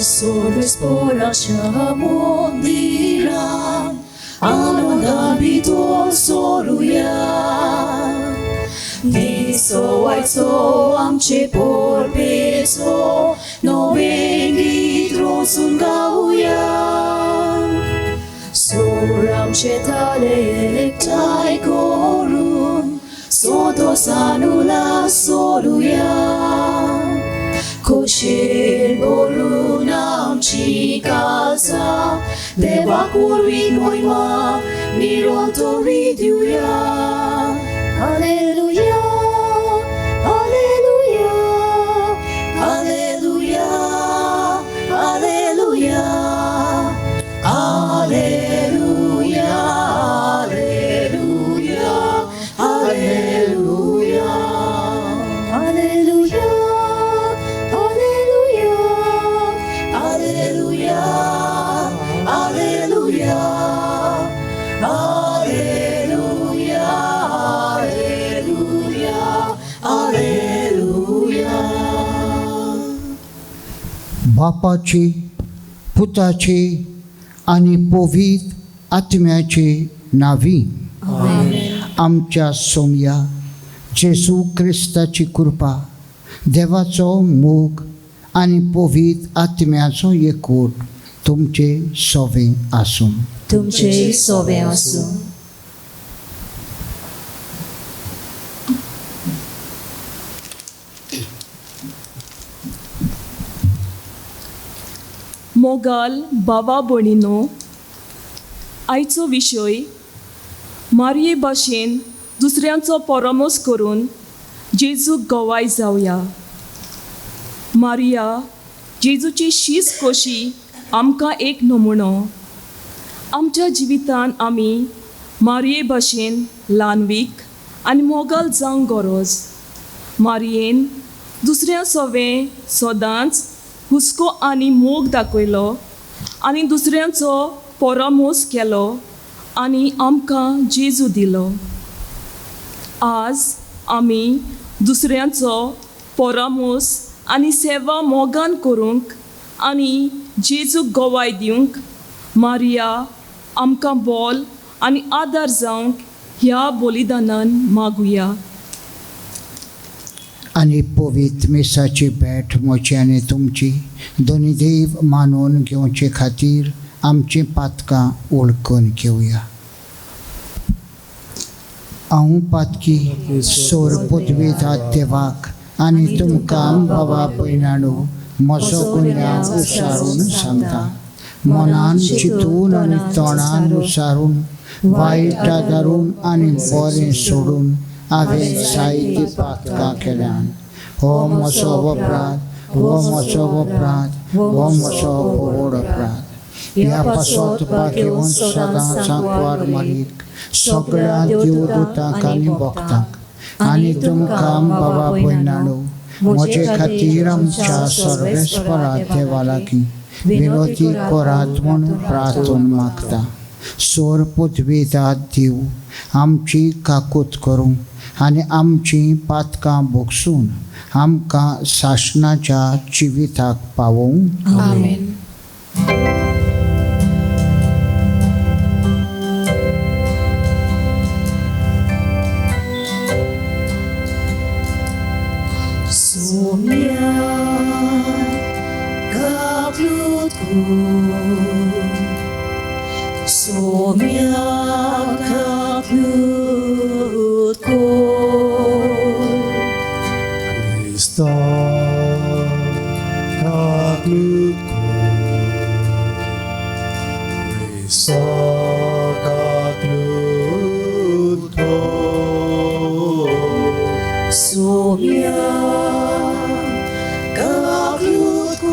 Solo espora shamondiran anodabito soruya Niso aitso amche por peso no vengi trosun gauya Soram chetale ektai korun soto sanula soruya Koshir borunam chikaza Deva kurvi noima mironto riduya Alleluia, Alleluia, Alleluia, Alleluia, Alleluia, Alleluia, Alleluia, Alleluia. बापाचे, पुताचे आणि पवित्र आत्म्याचे नावी आमच्या सोमया जेसू ख्रिस्ताची कृपा देवाचो मोग आणि पवित्र आत्म्याचो एकूट तुमचे सोवे आसूं तुमचे सोवे आसूं मोगाल बाबा भणीनो आयचो विशय मारये भाशेन दुसऱ्यांचो परामोस करून जेजूक गवाय जावया मारिया जेजूची शीस कशी आमकां एक नमुनो आमच्या जिवितान आमी मारये भाशेन ल्हानवीक आनी मोगाल जावंक गरज मारयेन दुसऱ्या सोवें सदांच हुस्को आनी मोग दाखयलो आनी दुसऱ्यांचो परामोस केलो आनी आमकां जेजू दिलो आज आमी दुसऱ्यांचो परामोस आनी सेवा मोगान करूंक आनी जेजूक गवाय दिवंक मारिया आमकां बोल आनी आदार जावंक ह्या बलिदानान मागुया आणि पवित्र मेसाची भेट म्हजी आनी तुमची दोनी देव मानून घेवचे खातीर आमची पातकां वळखून घेवया हांव पातकी सोर पदवेदार देवाक आनी तुमकां बाबा भयणाणो म्हजो गुन्यांव उसारून सांगता मनान चिंतून आनी तोंडान उसारून वायट आदारून आनी बरें सोडून हांवें जायतीं पातकां केल्यान हो म्हजो अपराध हो म्हजो अपराध हो म्हजो व्हड अपराध ह्या पासोतपाक येवन सदांच सांकवार मारीक सगळ्या देवदूतांक आनी भक्तांक आनी तुमकां बाबा भयणाणो म्हजे खातीर आमच्या सर्वेस्परा देवा लागीं विनोदी करात म्हूण प्रार्थना मागता सोर पदवेदार देव आमची काकूत करूं आनी आमची पातकां भोगसून आमकां शासनाच्या जिविताक पावोवं आमेन Somia kaklutku Somia kaklutku Krista kaklutku Krista kaklutku Somia kaklutku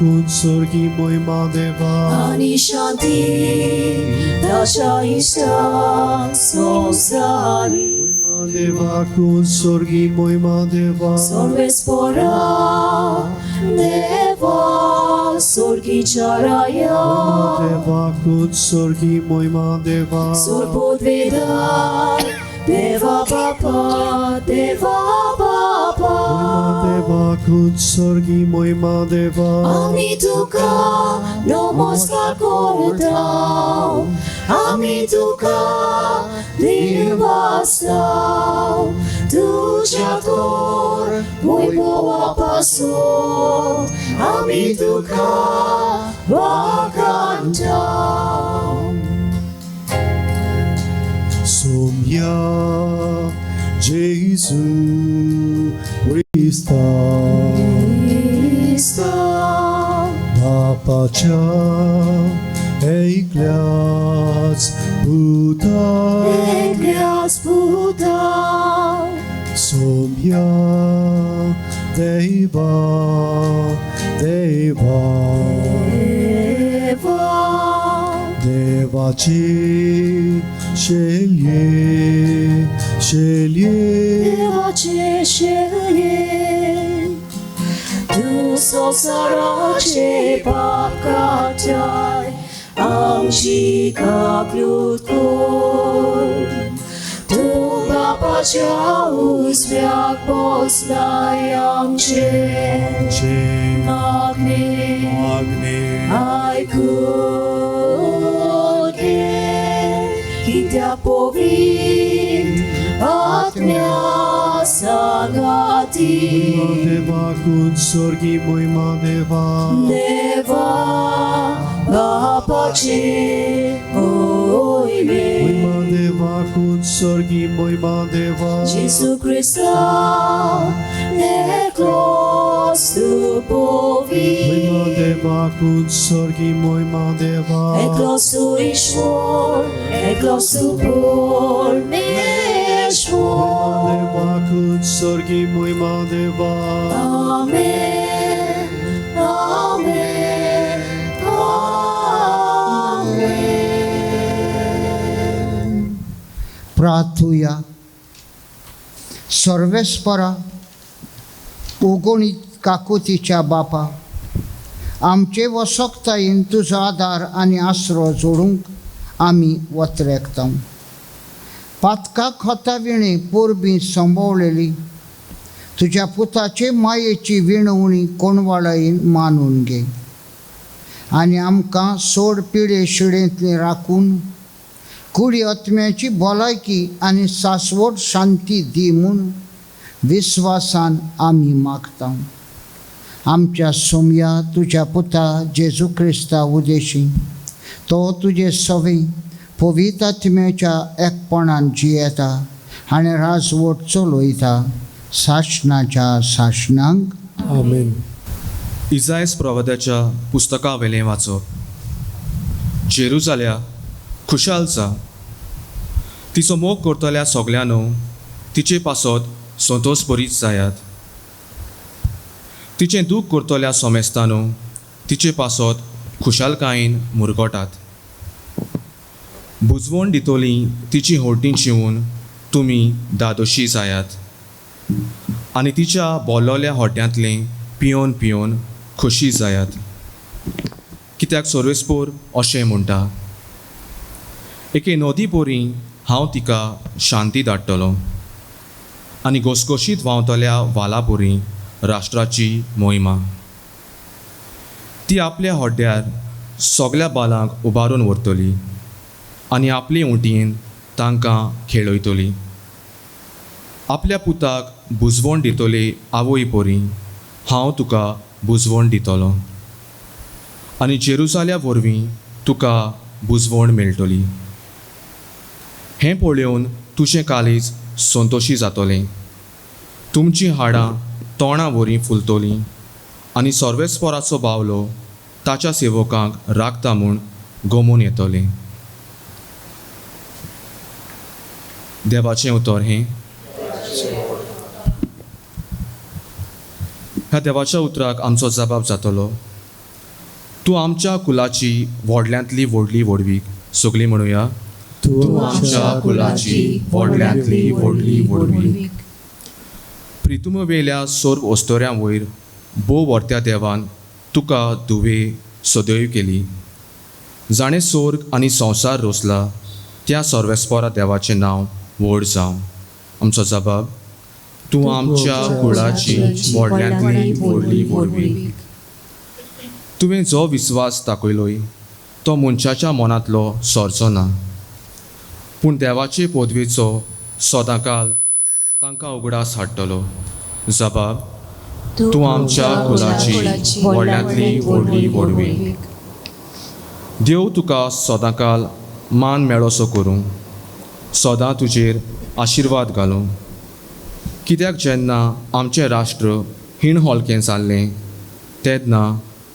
देवाकून स्वर्गी महिमा देवा आणि शांती त्याच्या ईशा संसारी महिमा देवाकून स्वर्गी महिमा देवा सर्वेस्परा देवा स्वर्गीच्या राया देवाकून स्वर्गी महिमा देवा सर्वोद्वेदार देवा बापा देवा बापा देवाकून स्वर्गी महिमा देवा आम्ही तुका नमस्कार करताव आम्ही तुका दिन वाचताव तुझ्या थोर वैभवापासून आम्ही तुका वाखाणताव Somia Jesu Christa Krista Bapacia Eikliac Buddha Eklias Buddha Somia Deva Deva Eva Devaci Shelie Devace șelie Tu sosarace papcatai Am și ca plutcur Tu papa ce-auzi veac poznai am ce Magne ai curche Chi te-a povit atmea sagati Deva kun sorgi moima deva Deva la pace oime Moima deva kun sorgi moima deva Gesù Cristo neclos tu Moima povit deva kun sorgi moima deva Eclos tu Ishvor, eclos tu por Meshvor. Deva kun sorgi moima deva Amen, amen, amen. प्रार्थूया. सर्वेस्परा उगोणीत काकुतीच्या बापा आमचे वसकतायेन तुजो आदार आनी आसरो जोडूंक आमी वतरेकता पातका खोता विणे पोरबी संभोवलेली तुज्या पुताचे मायेची विणवणी कोणवाळायेन मानून घे आनी आमकां सोड पिडे शिडेंतले राखून कुडी आत्म्याची भलायकी आनी सासवड शांती दी म्हूण विस्वासान आमी मागता आमच्या सोमया तुझ्या पुता जेजू क्रिस्ता उदेशी तो तुझे सवे पवित्र आत्म्याच्या एकपणान जियेता आनी राजवट चलयता शासनाच्या शासनांक Amen इजायस प्रवाद्याच्या पुस्तका वेलें वाचप जेरुजाल्या खुशाल जा तिचो मोग करतल्या सगळ्यांनो तिचे पासत संतोश बरीच जायात तिचें दूख करतल्या सोमेस्तानो तिचे पासत खुशालकायेन मुरगटात बुजवण दितोली तिची होटीं शिवून तुमी दादोशी जायात आनी तिच्या बोलोल्या होट्यांतलें पियोन पियोन खोशी जायात कित्याक सर्वेस्पोर अशें म्हणटा एके नदी पोरी हांव तिका शांती धाडटलो आनी घोसघोशीत व्हांवतल्या वाला पोरी राष्ट्राची मोहिमा ती आपल्या होड्ड्यार सगळ्या बालांक उबारून व्हरतली आनी आपले उंटयेन तांकां खेळयतली आपल्या पुताक बुजवण दितली आवय पोरी हांव तुका बुजवण दितलो आनी जेरुसाल्या वरवीं तुका बुजवण मेळटली हें पळोवन तुजें काळीज संतोशी जातलें तुमचीं हाडां तोंडां वरीं फुलतलीं आनी सर्वेस्पराचो बावलो ताच्या सेवकांक राखता म्हूण गमून येतलें देवाचें उतर हें ह्या देवाच्या उतराक आमचो जबाब जातलो तूं आमच्या कुलाची व्हडल्यांतली व्हडली व्हडवीक सगळीं म्हणुया. तूं आमच्या कुलाची व्हडल्यांतली व्हडली व्हडवीक. प्रितुम वेल्या सोर्ग ओस्तोऱ्यां वयर बोव वर्त्या देवान तुका दुवे सदैव केली. जाणें सोर्ग आनी संवसार रोसला त्या सर्वेस्परा देवाचें नांव व्हड जावं. आमचो जबाब, तूं आमच्या कुळाची व्हडल्यांतली व्हडली व्हडवीक. तुवें जो विस्वास दाखयलोय तो मनशाच्या मनांतलो सोरचो ना, पूण देवाचे पदवेचो सदांकाल तांकां उगडास हाडटलो. जबाब, तूं आमच्या कुळाची व्हडल्यांतली व्हडली व्हडवीक. देव तुका सदांकाल मान मेळोसो करूं, सदां तुजेर आशिर्वाद घालूं. कित्याक जेन्ना आमचें राष्ट्र हीण होलकें जाल्लें तेन्ना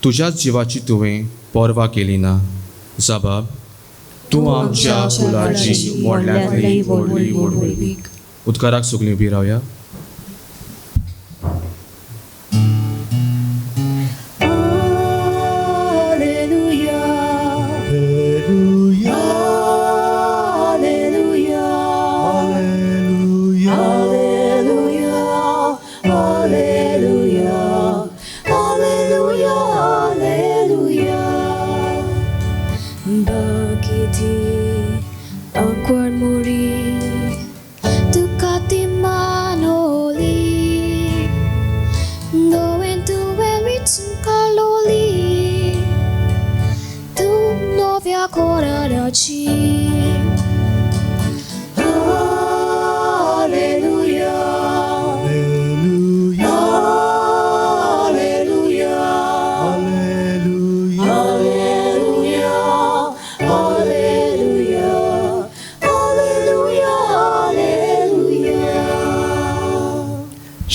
तुज्याच जिवाची तुवें पर्वा केली ना. जबाब, तूं आमच्या कुलाची व्हडल्यांतली व्हडली व्हडवीक. उदकाराक सगळीं उबी रावया.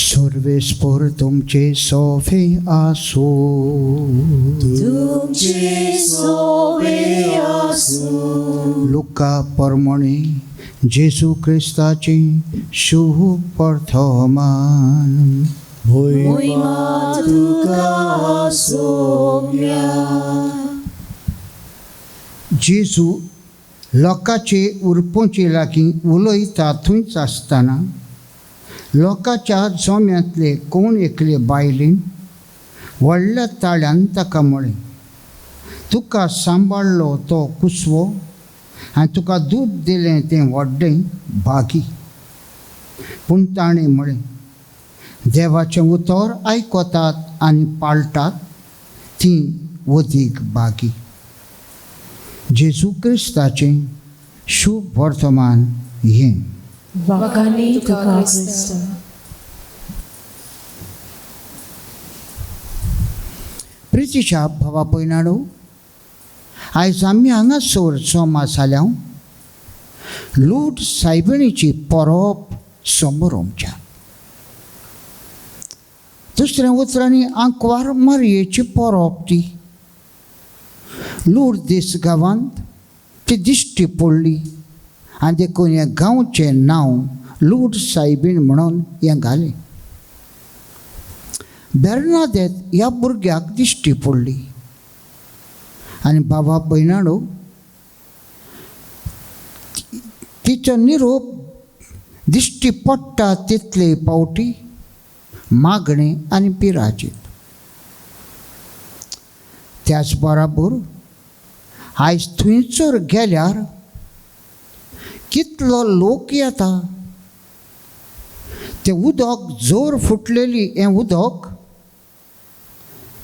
सर्वेस्पर तुमचे सोफे आसो. तुमचे सोवे आसो. लुका परमणे जेजू क्रिस्ताचे शुभ वर्तमान. महिमा तुका सोम्या. जेजू लोकांचे उरपोवचे लागीं उलयता थंयच आसतना लोकांच्या जोम्यांतले कोण एकले बायलेन व्हडल्या ताळ्यान ताका म्हळें, तुका सांबाळलो तो कुसवो आनी तुका दूद दिलें तें व्हड्डें भागी. पूण ताणें म्हळें, देवाचें उतर आयकतात आनी पाळटात तीं वदीक भागी. जेजू क्रिस्ताचें शुभ वर्तमान हें. वगानी तुका क्रिस्त. प्रितीच्या भावा भयणाडो, आयज आमी हांगासर जमा जाल्या लूट सायबिणीची परब समोर आमच्या. दुसऱ्या उतरांनी आंकवार मारयेची परब ती. लूट दीस गांवांत ती दिश्टी पडली आनी देखून ह्या गांवचें नांव लूट सायबीण म्हणून हें घालें. बेर्नादेत ह्या भुरग्याक दिश्टी पडली आनी बाबा भयणाडो तिचो निरोप दिश्टी पडटा तितले पावटी मागणें आनी पिराजीत. त्याच बराबर आयज थंयसर गेल्यार कितलो लोक येता. तें उदक जोर फुटलेली हें उदक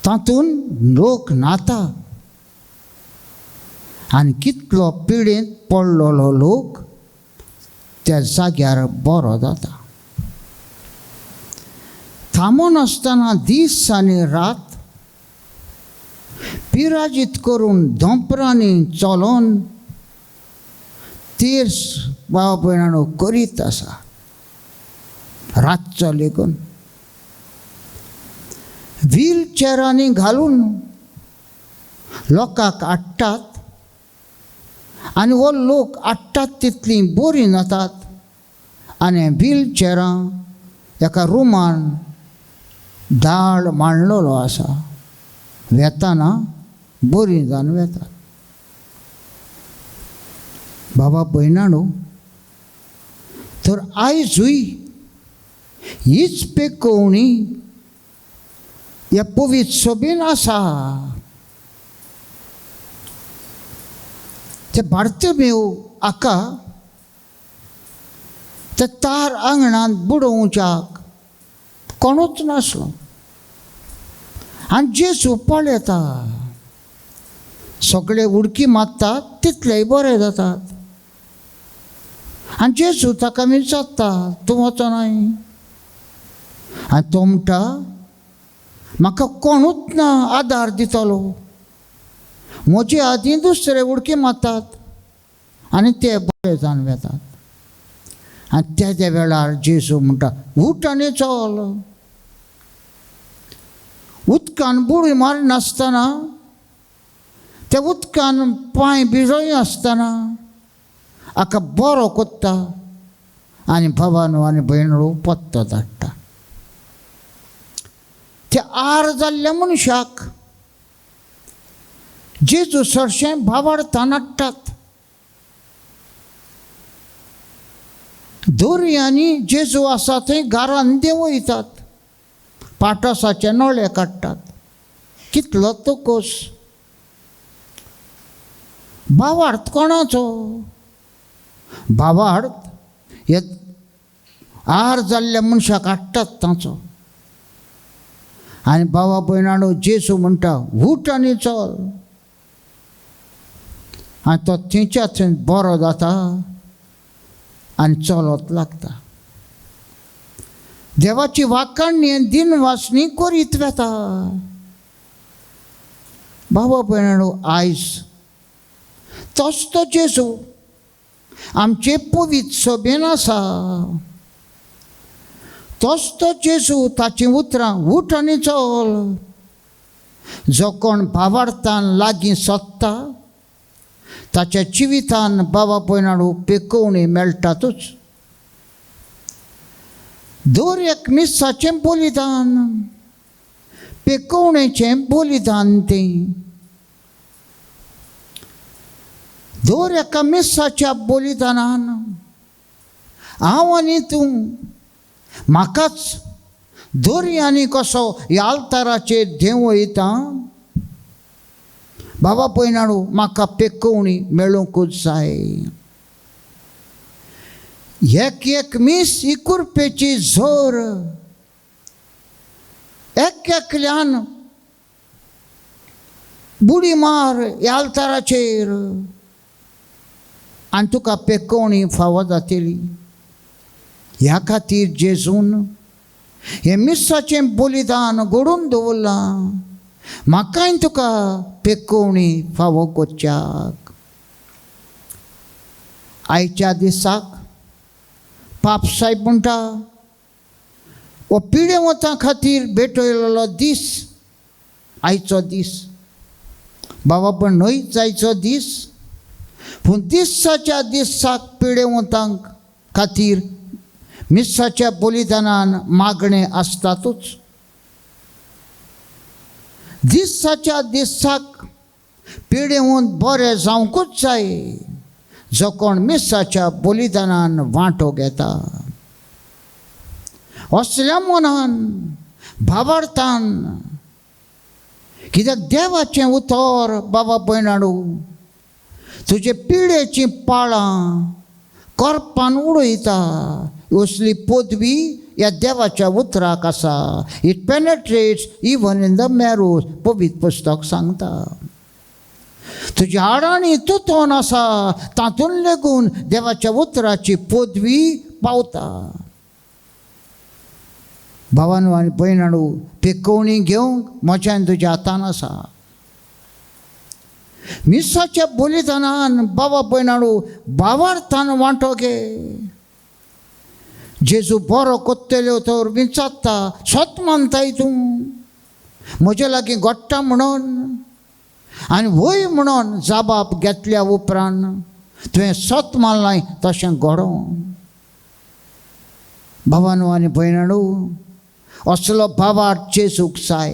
तातूंत लोक न्हाता आनी कितलो पिडेंत पडलेलो लोक त्या जाग्यार बरो जाता. थांबून आसतना दीस आनी रात पिराजीत करून धोंपरांनी चलोन तीर्स बाबा भयणानो करीत आसा रातचो लेगून. व्हीलचॅरांनी घालून लोकांक हाडटात आनी हो लोक हाडटात तितलीं बरीं जातात आनी व्हीलचॅरां एका रुमान दाळ मांडलेलो आसा. वेताना बरी जावन येतात. बाबा भयणानो, तर आयजूय हीच पेकोवणी ह्या पवित्र सभेन आसा. ते बार्तमेव हाका ते तार आंगणांत बुडोवच्याक कोणूच नासलो आनी जेजू पळयता. सगळे उडकी मारतात तितलेय बरे जातात. आनी जेजू ताका विचारता, तूं वचनाय? आनी तो म्हणटा, म्हाका कोणूच ना आदार दितलो. म्हजे आदीं दुसरे उडकी मारतात आनी ते बरे जावन येतात. आनी त्या वेळार जेजू म्हणटा, उठ आनी चल. उदकान बुडी मारनासतना, त्या उदकान पांय भिजय आसतना हाका बरो कोत्ता आनी भावानो आनी भयणो पत्तो धाडटा. त्या आर जाल्ल्या मनशाक जेजू चडशें भावार्थान हाडटात. दोरयांनी जेजू आसा थंय घरान देंवयतात. पाटसाचे नळे काडटात. कितलो तोकोस. भावार्थ कोणाचो? भावार्थ हे आर जाल्ल्या मनशाक हाडटात ताचो. आनी भावा भयणानो, जेजू म्हणटा, उठ आनी चल. आनी तो थंयच्या थंय बरो जाता आनी चलत लागता. देवाची वाखाणणी दिनवासनी करीत वेता. भावा भयणानो, आयज तोच तो जेजू आमचे पवित्र सभेन आसा. तोच तो जेजू ताची उतरां उठ आनी चल. जो कोण भावार्थान लागीं सोदता ताच्या जिवितान बाबा भयणानो पेकोवणी मेळटातूच. दर एक मिसाचें बलिदान, पेकोवणेचें बलिदान तें. दर एका मिसाच्या बलिदानान हांव आनी तूं म्हाकाच दोरयांनी कसो ह्या आल्ताराचेर देंवयता. बाबा भयणानो, म्हाका पेकोवणी मेळोंकूच जाय. एक एक मीस ही कुरपेची झोर एक एकल्यान बुडी मार ह्या आल्ताराचेर आनी तुका पेकोवणी फावो जातली. ह्या खातीर जेजून हे मिसाचें बलिदान घडोवन दवरलां. म्हाकाय तुका पेकोवणी फावो करच्याक. आयच्या दिसाक पापसाहेब म्हणटा, हो पिडेवतां खातीर भेटयलेलो दीस आयचो दीस. बाबा पण न्हय जायचो दीस, पूण दिसाच्या दिसाक पिडेवतांक खातीर मिसाच्या बलिदानान मागणें आसतातूच. दिसाच्या दिसाक पिडेवून बरें जावंकूच जाय जो कोण मिसाच्या बलिदानान वांटो घेता. असल्या मनान भावार्थान, कित्याक देवाचें उतर बाबा भयणानो तुजे पिडेची पाळां करपान उडयता. असली पदवी ह्या देवाच्या उतराक आसा. It penetrates even in the marrows, पवित्र पुस्तक सांगता. तुज्या हाडांनी तुतोन आसा, तातून लेगून देवाच्या उतराची पदवी पावता. भावानो आनी भयणानो, पेकोवणी घेवंक म्हज्यान तुज्या हातान आसा. मिसाच्या बलिदानान बाबा भयणानो भावार्थान वांटो घे. जेजू बरो कोत्तल्यो तर विचारता, स्वत मानताय तूं म्हजे लागीं घडटा म्हणून? आनी वय म्हणून जबाब घेतल्या उपरांत तुवें स्वत मानलां तशें घडो. भावानो आनी भयणानो, असलो भावार्थ जेजूक जाय.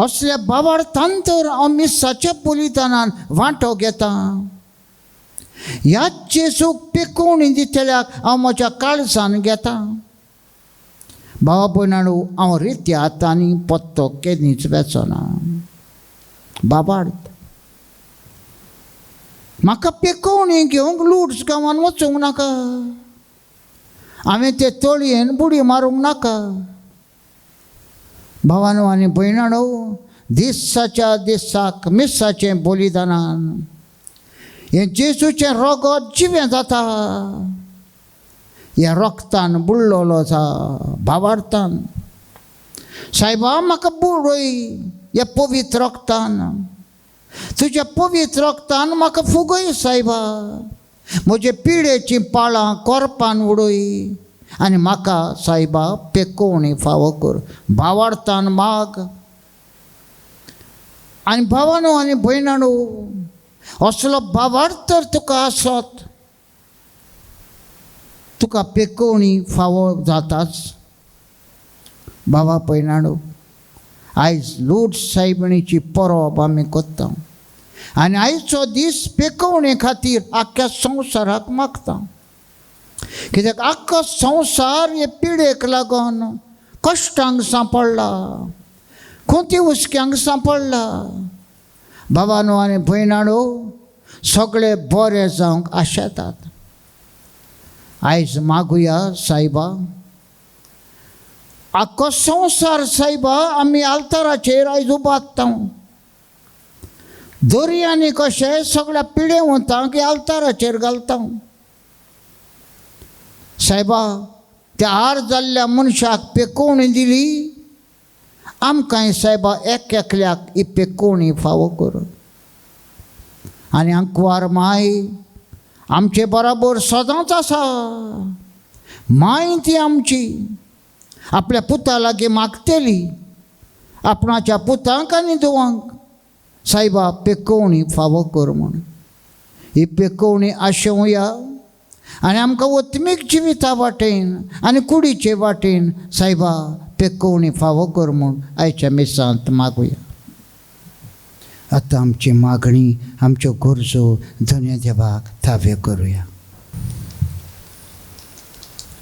असल्या भावार्थान तर हांव मिसाच्या बलिदानान वांटो घेता. ह्याच जेजूक पेकोवणी दितल्याक हांव म्हज्या काळजान घेता. भावा भयणांनो, हांव रित्या हातांनी पत्तो केन्नीच वेचना. बाबार्थ, म्हाका पेकोवणी घेवंक लुड्स गांवांत वचूंक नाका. हांवें ते तळयेन बुडी मारूंक नाका. भावांनो आनी भयणांनो, दिसाच्या दिसाक मिसाचें बलिदानान हें जेजूचें रगत जिवें जाता. ह्या रक्तान बुडलोलो आसा. भावार्थान सायबा म्हाका बुडय ह्या पवित्र रक्तान. तुज्या पवित्र रक्तान म्हाका फुगय सायबा. म्हजे पिडेचीं पाळां कोरपान उडय आनी म्हाका सायबा पेकोवणी फावो कर. भावार्थान माग. आनी भावांनो आनी भयणांनो, असलो भावार्थ तर तुका आसत, तुका पेकोवणी फावो जाताच. भावा भयणांनो, आयज लुड्स सायबणीची परब आमी करता आनी आयचो दीस पेकोवणे खातीर आख्ख्या संवसाराक मागता. कित्याक आख्खो संवसार हे पिडेक लागून कश्टांक सांपडला, खुंती हुस्क्यांक सांपडला. भावांनो आनी भयणांनो, सगळे बरें जावंक आशेतात. आयज मागुया सायबा, आख्खो संवसार सायबा आमी आल्ताराचेर आयज उबारता. दर्यांनी कशें सगळ्या पिडेवंतांक ह्या आल्ताराचेर घालता. सायबा, त्या हार जाल्ल्या मनशाक पेकोवणी दिली. आमकांय सायबा एक एकल्याक ही पेकोवणी फावो कर. आनी आंकवार माय आमचे बराबर सदांच आसा. माय ती आमची आपल्या पुता लागीं मागतेली. आपणाच्या पुतांक आनी धुवांक सायबा पेकोवणी फावो कर म्हूण. ही पेकोवणी आशेवया आनी आमकां वत्मीक जिविता वाटेन आनी कुडीचे वाटेन सायबा पेकोवणी फावो कर म्हूण आयच्या मिसांत मागुया. आतां आमची मागणी, आमच्यो गरजो धन्य देवाक थावे करुया.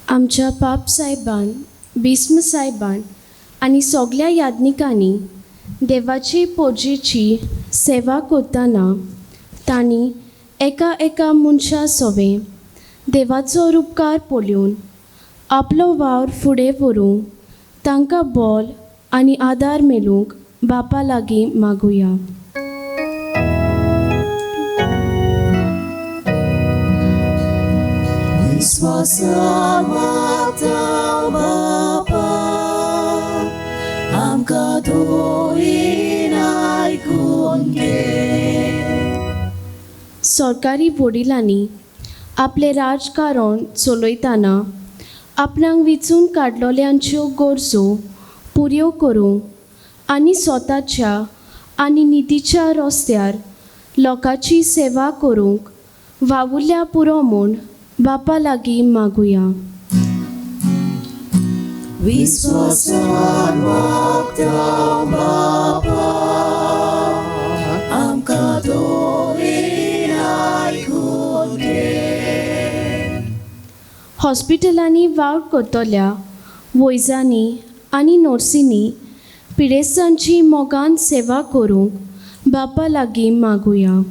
आमच्या पाप सायबान, बिस्म सायबान आनी सगल्या याज्ञिकांनी देवाची पोजेची सेवा करतना तांणी एका एका मनशा सोबे देवाचो उपकार पळोवन आपलो वावर फुडें व्हरूंक तांकां बोल आनी आदार मेळूंक बापा लागीं मागुया. विस्वासान मागता बापा, आमकां धोयीन आयकून घे. सरकारी वडिलांनी आपले राजकारण चलयतना आपणाक विचून काडलोल्यांच्यो गरजो पुऱ्यो करूंक आनी स्वताच्या आनी नितीच्या रस्त्यार लोकांची सेवा करूंक वावुरल्या पुरो म्हूण बापा लागीं मागुया. विस्वासान मागता बापा, आमकां धोयीन आयकून घे. हॉस्पिटलांनी वावर करतल्या वैजांनी आनी नर्सींनी पिडेस्तांची मोगान सेवा करूंक बापा लागीं मागुया.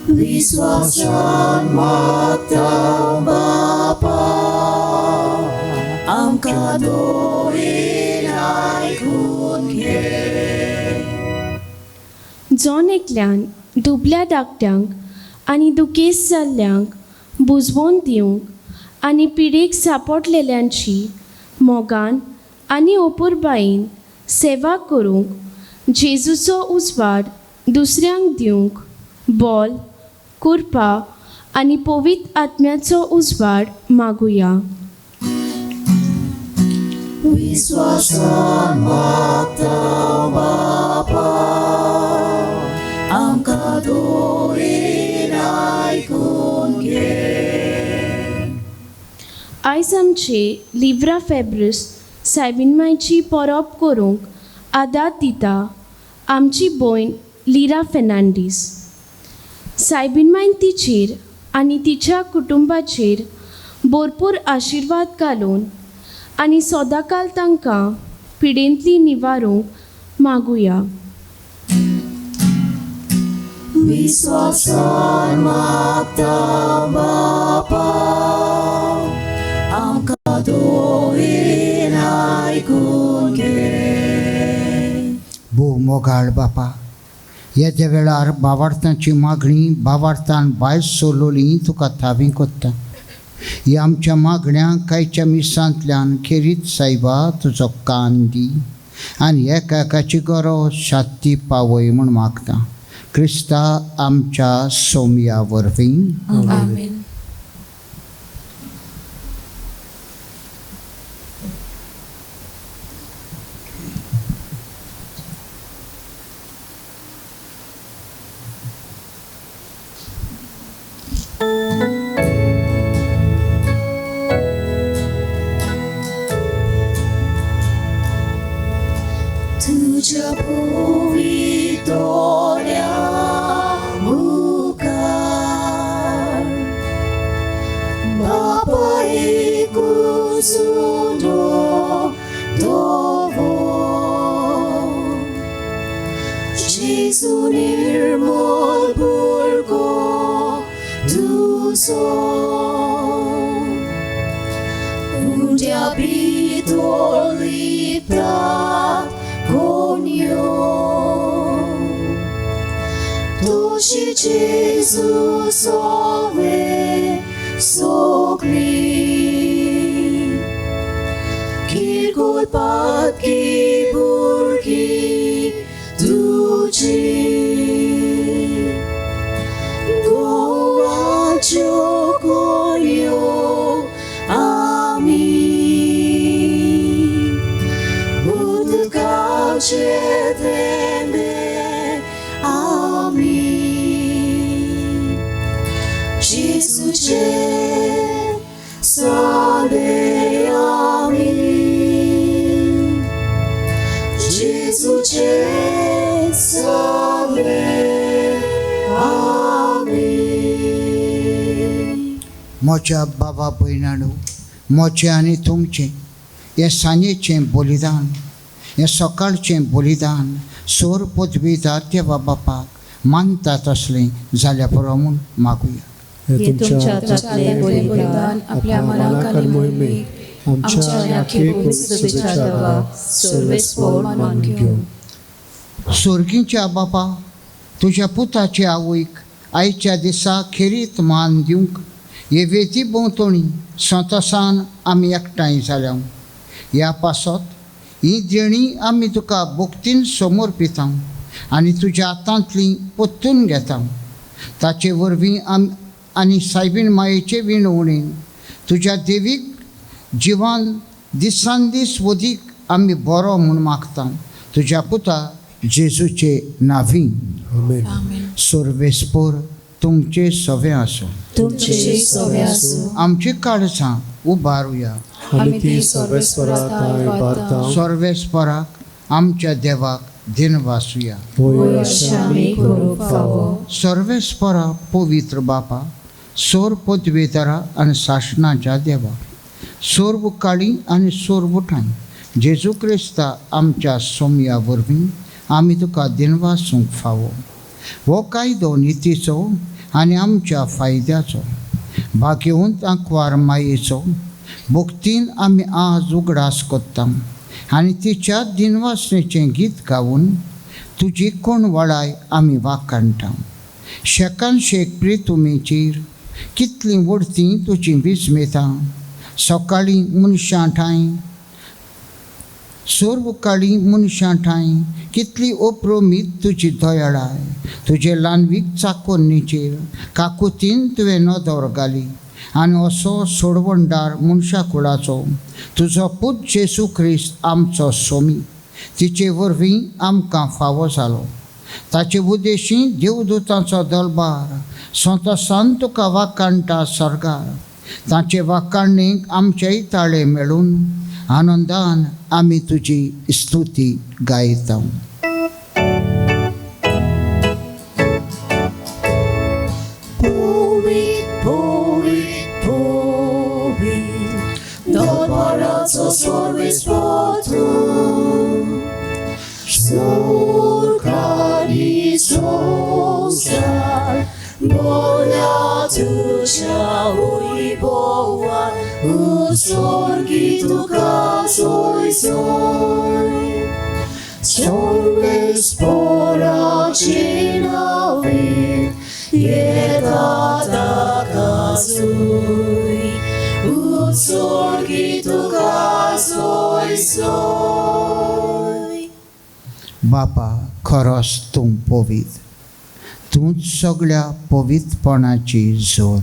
विस्वासान मागता बापा, आमकां धोयीन आयकून घे. जॉन एकल्यान दुबल्या धाकट्यांक आनी दुखेस्त जाल्ल्यांक बुजवून दिवंक आनी पिडेक सांपडलेल्यांची मोगान आनी ओपुरबायेन सेवा करूंक जेजूचो उजवाड दुसऱ्यांक दिवंक बोल, कृपा आनी पवित्र आत्म्याचो उजवाड मागुया. विस्वासान मागता बापा, आमकां धोयीन आयकून घे. आयज आमचे लिब्रा फेब्रिस सायबीन मायची परब करूंक आदार दिता आमची भयण लिरा फेर्नांडीस. सायबीणमायन तिचेर आनी तिच्या कुटुंबाचेर भरपूर आशिर्वाद घालून आनी सदांकाल तांकां पिडेंतली निवारूंक मागुया. विश्वासान मागता बापा, आमकां दोळेन आयकून घे. भू मोगाळ बापा, येद्या वेळार भावार्थांची मागणी भावार्थान भायर सोलोली तुका थावी कोत्ता. ही आमच्या मागण्यांक कांयच्या मिसांतल्यान खेरीत सायबा तुजो कान दी आनी एकाची गरज शांती पावय म्हूण मागता. क्रिस्ता आमच्या सोमया वरवीं. आमेन. तुझ्या पोवितोऱ्या मुखार बापा एकूचो दोवो. जेजू निर्मल भुरगो तुजो उद्या भितर लिपतात Conio, Doshi Jesus ove sogli, Kirkul patki burki tuji, Goa chokonyo ami. Cedeme amin. Jesus ce sale amin. Jesus ce sale amin. म्हज्या बाबा भयणांनो, म्हजें आनी तुमचें हें सांजेचें बलिदान, हें सकाळचें बलिदान सोर पदवीदार देवा बापाक मानतात असलें जाल्यार पुरो म्हूण मागुया. हे तुमच्या हातांतलें बलिदान आपल्या मनाक आनी मोहिमेक आमच्या आखे पवित्रतेच्या देवाक सर्वेस्पर मानून घेवं. स्वर्गीच्या बापा, तुज्या पुताचे आवयक आयच्या दिसा खेरीत मान दिवंक हे वेदी भोंवतणी संतोशान आमी एकठांय जाल्या. ह्या पासत ही देणी आमी तुका भक्तीन समर्पिता आनी तुज्या हातांतली पोत्तून घेता. ताचे वरवीं आनी सायबीण मायेचे विणवणेन तुज्या देवीक जिवान दिसान दीस वदीक आमी बरो म्हूण मागता. तुज्या पुता जेजूचे नांवी. आमेन. सर्वेस्पर तुमचे सवे आसूं. तुमचे सवे आसूं. आमची काळजां उबारुया. आमी ती सर्वेस्पराक इबारता. सर्वेस्पराक आमच्या देवाक दिन वासुया. होय अशें आमी करूंक फावो. सर्वेस्परा पवित्र बापा, सोर पदवेदारा आनी शासनाच्या देवा, सोर्व काळी आनी सोर्व ठाण जेजू क्रिस्ता आमच्या सोमया वरवीं आमी तुका दिन वासूंक फावो. हो कायदो नितीचो आनी आमच्या फायद्याचो, भाग्यवंत आंकवार मायेचो भक्तीन आमी आज उगडास कोत्ता आनी तिच्या दिनवासनेचें गीत गावून तुजी कोण वळाय आमी वाकाणटा. शेकान शेक प्रीत उमेचेर कितलीं वडतीं तुजी विस्मेता. सकाळीं मनशां ठाय सर्व काळी मनशां ठाय कितली अप्रोमीत तुजी दयाळाय. तुजे ल्हानवीक चाकोन्नीचेर काकुतीन तुवें नदर घाली आनी असो सोडवणदार मनशा कुळाचो तुजो पूत जेजू क्रिस्त आमचो सोमी तिचे वरवीं आमकां फावो जालो. ताचे उद्देशी देवदूतांचो दरबार संतोशान तुका वाकाणटा सरकार. ताचे वाकाणणेक आमचेय ताळे मेळून आनंदान आमी तुजी स्तुती गायता. Doparaco sorvis potu, Surkani sosar, Bola tuja uiboa, Usorgitu kasoi soi, Sorves pora cinavit, Iedata kasui, Usorgitu kasoi soi. बापा खरोच तूं पवित्र, तूंच सगळ्या पवित्रपणाची जोर.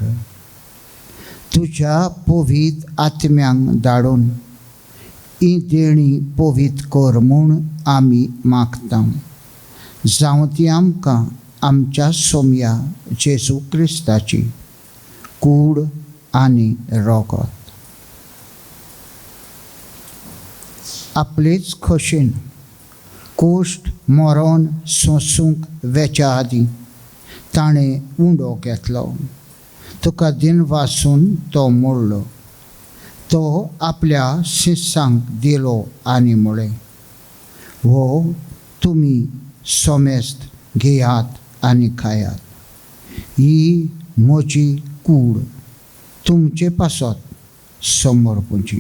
तुज्या पवित्र आत्म्यांक धाडून ही देणी पवित्र कर म्हूण आमी मागता. जावं ती आमकां आमच्या सोम्या जेजू क्रिस्ताची कूड आनी रगत. आपलेच खोशेन कोश्ट मरण सोंसूंक वेच्या आदीं ताणें उंडो घेतलो. तुका दिन वाचून तो मोडलो. तो आपल्या शिश्यांक दिलो आनी म्हळें, हो तुमी सोमेस्त घेयात आनी खायात. ही म्हजी कूड तुमचे पासत समर्पूची.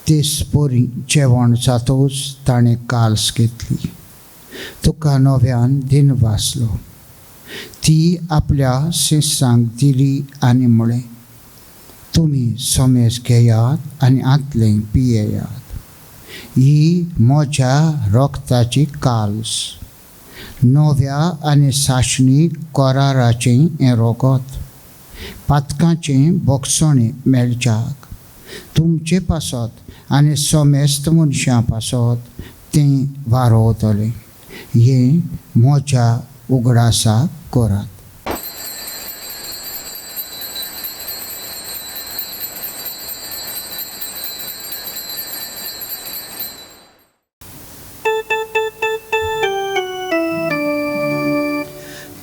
तेसपोरी जेवण जातोच ताणें काल्स घेतली. तुका नव्यान दिन वाचलो. ती आपल्या शिश्यांक दिली आनी म्हळें, तुमी सोमेस घेयात आनी आंतलें पियेयात. ही म्हज्या रोगताची काल्स, नव्या आनी साशणी कराराचें हें रोगत, पातकाचें बोगसणें मेलच्याक तुमचे पासत आनी सोमेस्त मनशां पासत तें वारोवतलें. हें म्हज्या उगडासाक करात.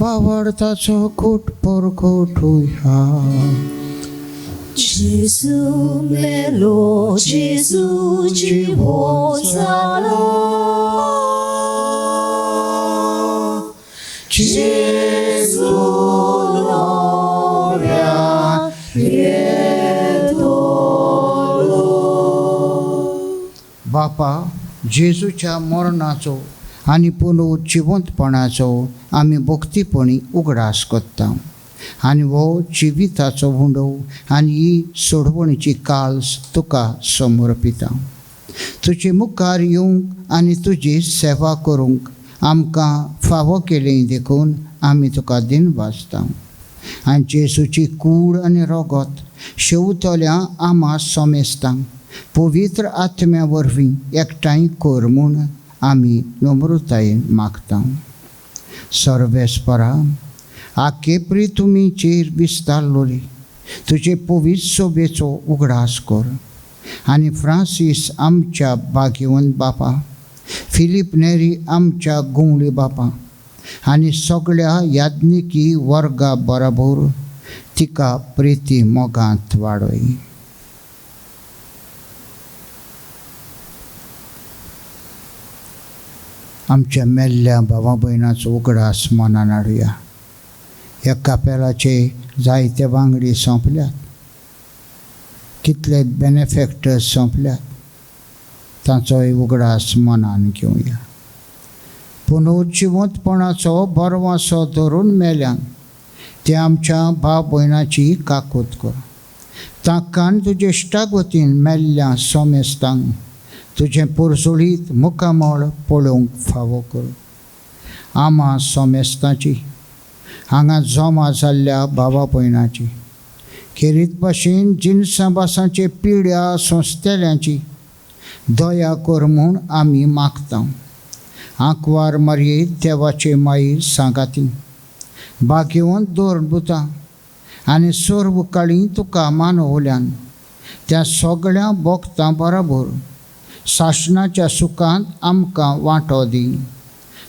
वावरताचो खूट परखोटुया. Gesù melo, Gesù Jehovah, Gesù gloria edolo. बापा, जेजूच्या मरणाचो आनी पुनरुज्जीवंतपणाचो आमी भक्तीपणी उगडास करता. आनी हो जिविताचो हुंडो आनी ही सोडवणीची काल्स तुका समर्पिता. तुजे मुखार येवंक आनी तुजी सेवा करूंक आमकां फावो केलें देखून आमी तुका दिन वाचता. आनी जेजूची कूड आनी रगत शेवतल्या आमा सोमेस्तांक पवित्र आत्म्या वरवीं एकठांय कर म्हूण आमी नम्रतायेन मागता. सर्वेस्परा, आखेपरी तुमी चेर विस्तारलोली तुजे पवित्र सोबेचो उगडास कर. आनी फ्रांसीस आमच्या भाग्यवंत बापा, फिलीप नेरी आमच्या गुंवळी बापा आनी सगळ्या याज्ञिकी वर्गा बराबर तिका प्रिती मोगांत वाडय. आमच्या मेल्ल्या भावा भयणाचो उगडास मनान हाडुया. ह्या कापेलाचे जायते वांगडी सोंपल्यात, कितले बेनिफॅक्टर्स सोंपल्यात. तांचोय उगडास मनान घेवया. पुनरुज्जीवंतपणाचो बरवासो धरून मेल्यांक ते आमच्या भाव भयणाची काकूत कर. तांकां तुजे इश्टाक वतीन मेल्ल्या सोमेस्तांक तुजें पुरसुळीत मुखामळ पळोवंक फावो कर. आमा सोमेस्ताची हांगा जमा जाल्ल्या भावा भयणाची, खेरीत भाशेन जिनसां भासांचे पिड्या सोंसतेल्यांची दया कर म्हूण आमी मागता. आंकवार मारये देवाचे माई सांगाती, भाग्यवंत दोरबुतां आनी सर्व काळी तुका मानवल्यान त्या सगळ्या भक्तां बरोबर शासनाच्या सुखांत आमकां वांटो दी.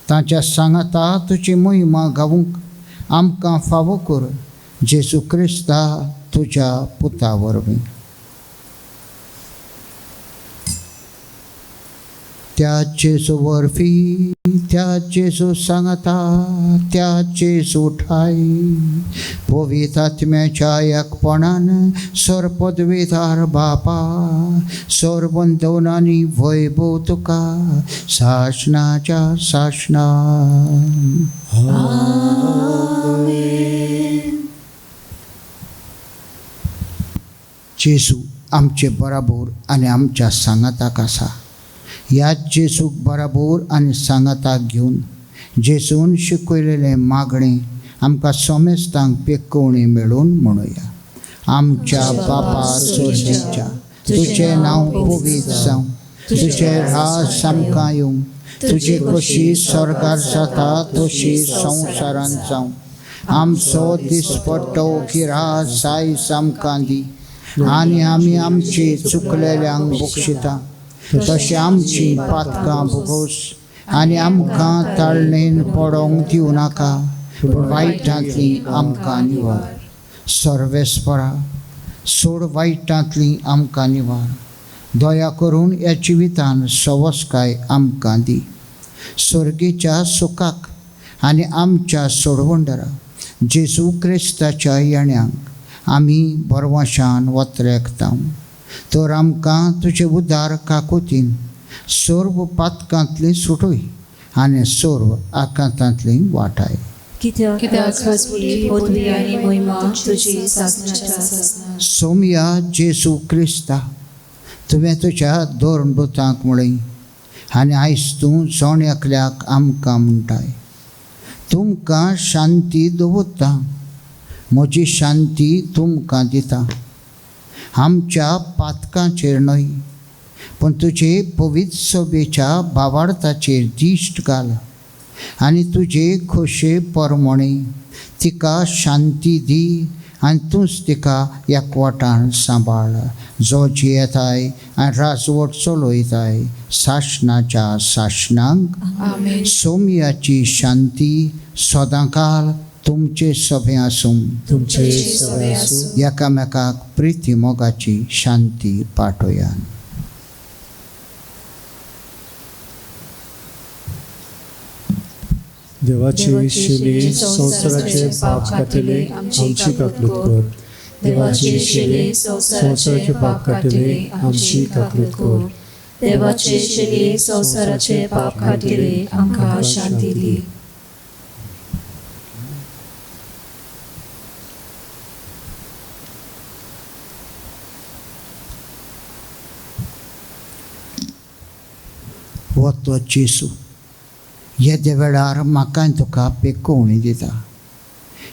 ताच्या सांगाता तुजी महिमा गावूंक आमकां फावो कर. जेजू क्रिस्ता तुज्या पुता वरवीं. त्या जेजू वरवीं, त्या जेजू सांगाता, त्या जेजू ठाय पवित्र आत्म्याच्या एकपणान सरपदवीदार बापा सर्वंदवनांनी वैभव तुका शासनाच्या शासना. जेजू आमचे बराबर आनी आमच्या सांगाताक आसा. ह्या जेजूक बराबर आनी सांगाताक घेवन जेजून शिकयलेलें मागणें आमकां सोमेस्तांक पेकोवणी मेळून म्हणुया. आमच्या बापा स्वर्गीच्या, तुजें नांव पवित्र जावं, तुजें राज आमकां येवं, तुजी कशी स्वर्गार जाता तशी संवसारांत जावं. आमचो दिसपट्टो गिरास आयज आमकां दी, आनी आमी आमची चुकलेल्यांक बक्षिता तशी आमची पातकां भोगोस, आनी आमकां ताळणेन पडोवंक दिवं नाका, पूण वायटांतली आमकां निवार. सर्वेस्परा सोड वायटांतली आमकां निवार. दया करून ह्या जिवितान सवस्काय आमकां दी. सर्गेच्या सुखाक आनी आमच्या सोडवंडरा जेजू क्रिस्ताच्या येण्याक आमी बरवशान वत्रेकता. तर आमकां तुजे उदार काकुतीन सर्व पातकांतली सुटय आनी सर्व आकांतांतली वाटाय. कित्याक पदवी आनी महिमा तुजी शासनाच्या आसना. सोमया जेजू क्रिस्ता, तुवें तुज्या दोरबुतांक म्हणय आनी आयज तूं जोण एकल्याक आमकां म्हणटाय, तुमकां शांती दवरता, म्हजी शांती तुमकां दिता. आमच्या पातकांचेर न्हय पूण तुजे पवित्र सभेच्या भावार्थाचेर दिश्ट घाल आनी तुजे खोशे परमणे तिका शांती दी आनी तूंच तिका एकवटान सांबाळ, जो जियेताय आनी राजवट चलयताय शासनाच्या शासनांक. सोमयाची शांती सदांकाल तुमचे सभे आसूं. एकामेकाक प्रिती मोगाची शांती पाठोयान. देवाची शिली संवसाराचे पाप काटिले आमची काकलूत कर. देवाची शिली संवसाराचे पाप काटिले आमची काकलूत कर. देवाचे शिली संवसाराचे पाप काटिले आमकां शांती दी. वतो जेजू, येदे वेळार म्हाका तुका पेकोवणी दिता.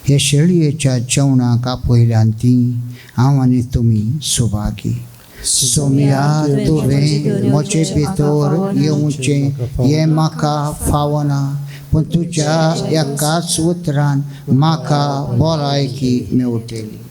हे शेळयेच्या जेवणाक आपयल्यान ती हांव आनी तुमी सुभागी. सोमया तुवें म्हजे भितर येवचें हें म्हाका फावना, पूण तुज्या एकाच उतरान म्हाका भलायकी मेवटली.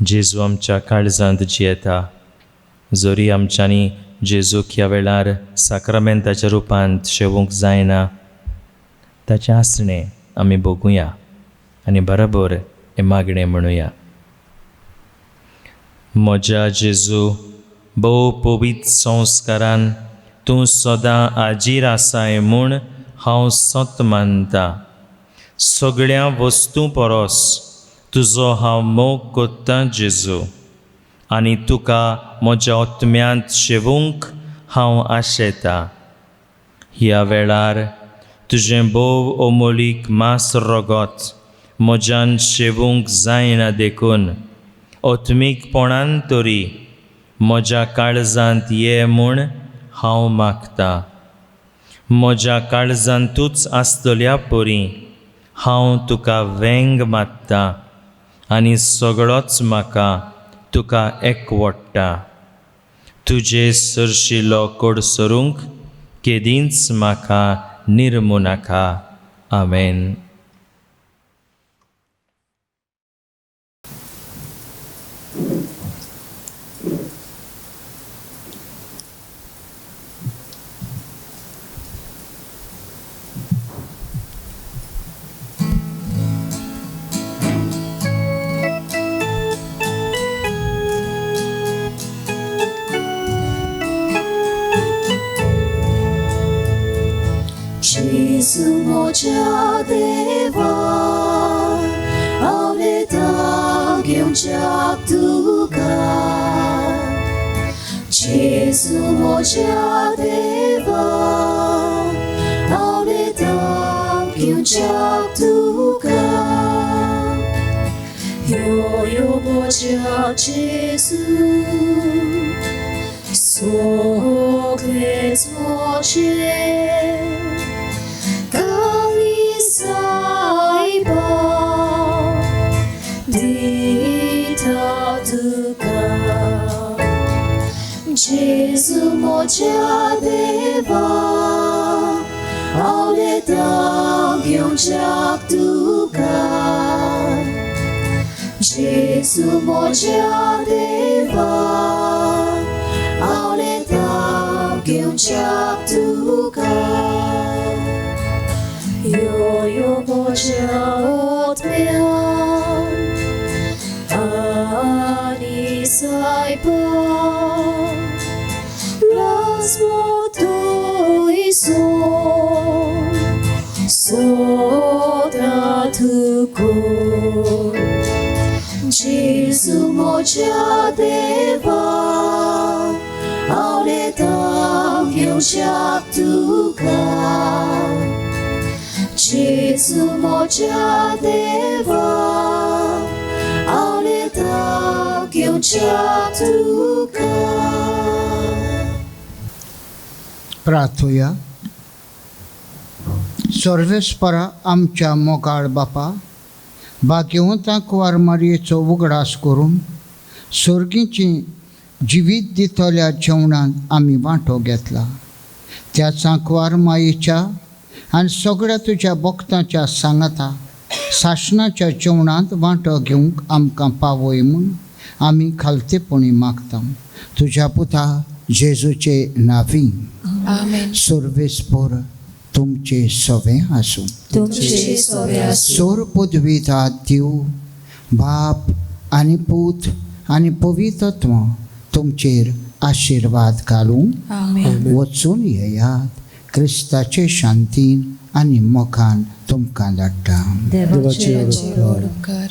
जेजू आमच्या काळजांत जियेता. जोरी आमच्यांनी जेजूक ह्या वेळार साक्रामेंताच्या रुपांत शेवूंक जायना, ताचें आसणें आमी भोगुया आनी बरोबर हे मागणें म्हणुया. म्हज्या जेजू, भोव पवित्र संस्कारान तूं सदां आजीर आसाय म्हूण हांव सत मानता. सगळ्या वस्तू परस तुजो हांव मोग कोत्तां जेजू आनी तुका म्हज्या आत्म्यांत शेवूंक हांव आशेतां. ह्या वेळार तुजें बोव अमोलीक मास रगत म्हज्यान शेवूंक जायना देखून ओत्मीकपणान तरी म्हज्या काळजांत ये म्हूण हांव मागतां. म्हज्या काळजांतूच आसतल्या परी हांव तुका वेंग मात्तां आनी सगळोच म्हाका तुका एकवडटा. तुजे सरशिलो कोडसरूंक केदींच म्हाका निर्मू नाका. आमेन. Gesù moja deva aveta che un chaptuka. Gesù moja deva aveta che un chaptuka. Yo moja Gesù so che moje Gesù moja deva auleta gyung jak tuka. Gesù moja deva auleta gyung jak tuka. Yo moja otmean ani saipa. Gesù moja deva auleta gyung jak tuka. Gesù moja deva auleta gyung jak tuka. प्रार्थूया. सर्वेस्परा आमच्या मोगाळ बापा, भाग्यवंतांक वार मारयेचो उगडास करून सर्गीची जिवीत दितल्या जेवणांत आमी वांटो घेतला. त्या सांकवार मायेच्या आनी सगळ्या तुज्या भक्तांच्या सांगाता सासणाच्या जेवणांत वांटो घेवंक आमकां पावय म्हूण आमी खालतेपणी मागता. तुज्या पुता जेजूचे नांवी. आमेन. सर्वेस्पर तुमचे सवे आसूं. तुमचे सवे आसूं. सोर पदवीदार देव बाप आनी पूत आनी पवित्रत्व तुमचेर आशिर्वाद घालूं. आमेन. वचून येयात. क्रिस्ताचे शांतीन आनी मोगान तुमकां धाडटा. देवाची उपकार.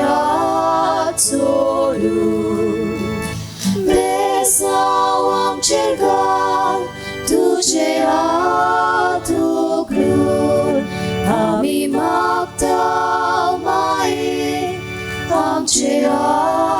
हात सोडून बेसांव आमचेर घाल तुझे हात उखलून आमी मागता माये आमचे हात